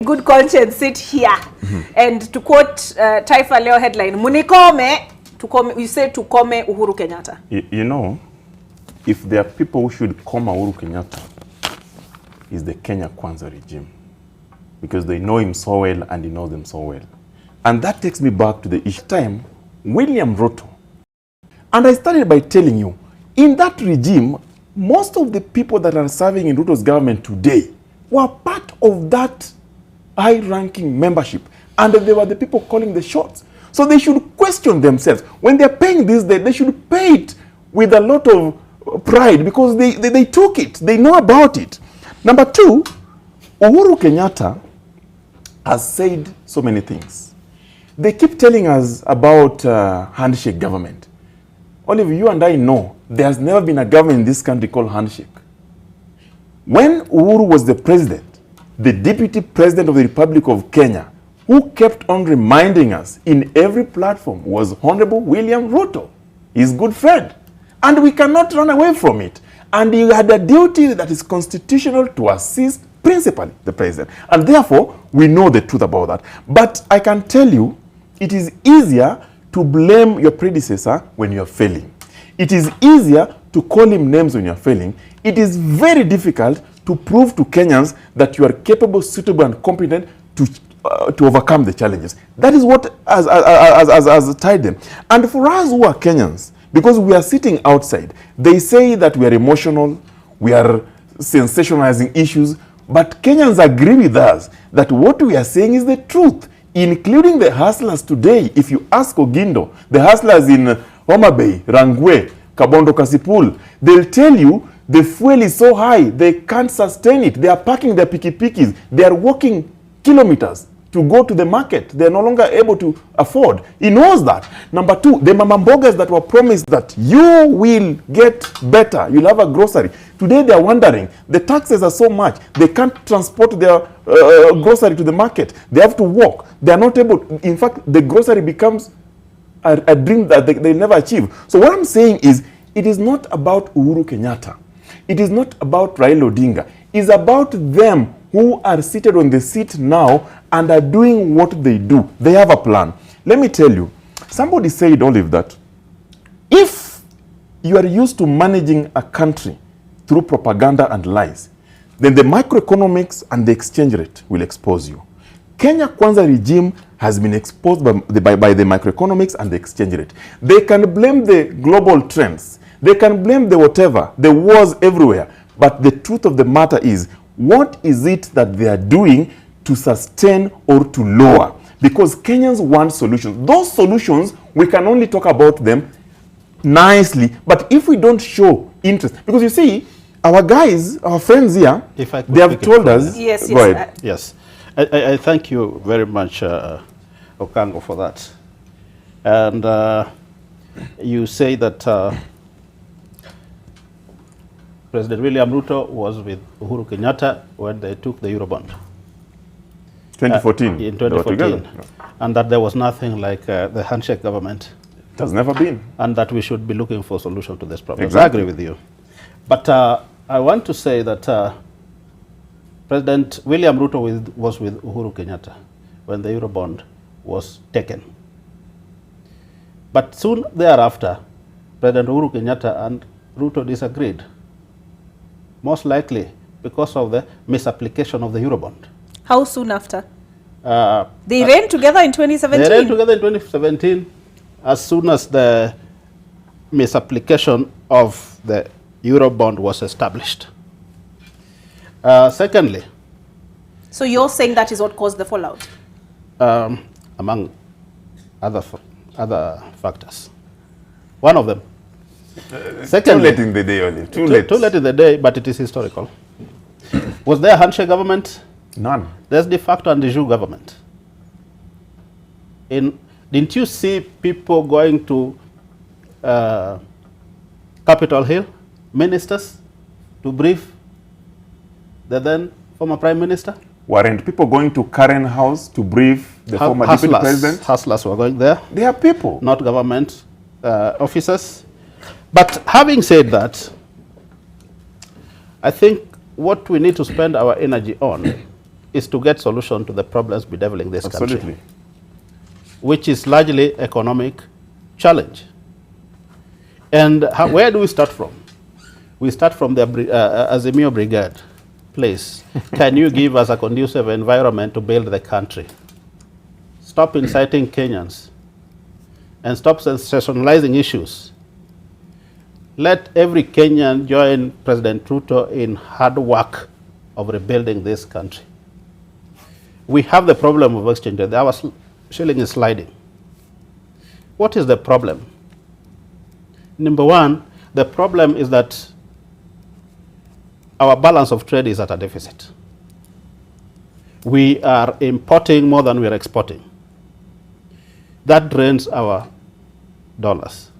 good conscience sit here and to quote Taifa Leo headline, Munikome, you say to come Uhuru Kenyatta. You know, if there are people who should come Uhuru Kenyatta, is the Kenya Kwanza regime. Because they know him so well and he knows them so well. And that takes me back to the issue time, William Ruto. And I started by telling you, in that regime, most of the people that are serving in Ruto's government today were part of that high-ranking membership. And they were the people calling the shots. So they should question themselves. When they're paying this debt, they should pay it with a lot of pride because they took it. They know about it. Number two, Uhuru Kenyatta has said so many things. They keep telling us about handshake government. Olive, you and I know there's never been a government in this country called handshake. When Uhuru was the president, the deputy president of the Republic of Kenya, who kept on reminding us in every platform was Honorable William Ruto, his good friend. And we cannot run away from it. And he had a duty that is constitutional to assist principally the president. And therefore, we know the truth about that. But I can tell you, it is easier to blame your predecessor when you're failing. It is easier to call him names when you're failing. It is very difficult to prove to Kenyans that you are capable, suitable, and competent to overcome the challenges. That is what has tied them. And for us who are Kenyans, because we are sitting outside, they say that we are emotional, we are sensationalizing issues, but Kenyans agree with us that what we are saying is the truth, including the hustlers today. If you ask Ogindo, the hustlers in Homa Bay, Rangwe, Kabondo Kasipul, they'll tell you the fuel is so high, they can't sustain it. They are parking their pikipikis. They are walking kilometers to go to the market. They are no longer able to afford. He knows that. Number two, the mamambogas that were promised that you will get better, you'll have a grocery. Today they are wondering, the taxes are so much, they can't transport their grocery to the market. They have to walk. They are not able, in fact, the grocery becomes a dream that they'll never achieve. So what I'm saying is, it is not about Uhuru Kenyatta. It is not about Raila Odinga. It's about them who are seated on the seat now and are doing what they do. They have a plan. Let me tell you, somebody said, Olive, that if you are used to managing a country through propaganda and lies, then the microeconomics and the exchange rate will expose you. Kenya Kwanza regime has been exposed by the microeconomics and the exchange rate. They can blame the global trends. They can blame the whatever, the wars everywhere. But the truth of the matter is, what is it that they are doing to sustain or to lower? Because Kenyans want solutions. Those solutions, we can only talk about them nicely. But if we don't show interest, because you see, our guys, our friends here, they have told us. Yes, go ahead. Yes. I thank you very much, Okango, for that. And you say that President William Ruto was with Uhuru Kenyatta when they took the Eurobond. 2014. In 2014. And that there was nothing like the handshake government. It has never been. And that we should be looking for a solution to this problem. Exactly. I agree with you. But I want to say that President William Ruto was with Uhuru Kenyatta when the Eurobond was taken. But soon thereafter, President Uhuru Kenyatta and Ruto disagreed. Most likely because of the misapplication of the Eurobond. How soon after? They ran together in 2017? They ran together in 2017 as soon as the misapplication of the Eurobond was established. Secondly. So you're saying that is what caused the fallout? Among other factors. One of them. Secondly, too late in the day, Olive. Too late in the day, but it is historical. Was there a handshake government? None. There's de facto and de jure government. Didn't you see people going to Capitol Hill, ministers, to brief the then former prime minister? Weren't people going to Karen House to brief the former deputy president? Hustlers were going there. They are people. Not government officers. But having said that, I think what we need to spend our energy on is to get solution to the problems bedeviling this Absolutely. country, which is largely economic challenge. And where do we start from? We start from the Azimio Brigade. Please, can you give us a conducive environment to build the country? Stop inciting Kenyans and stop sensationalizing issues. Let every Kenyan join President Ruto in hard work of rebuilding this country. We have the problem of exchange rate. Our shilling is sliding. What is the problem? Number one, the problem is that our balance of trade is at a deficit. We are importing more than we are exporting. That drains our dollars.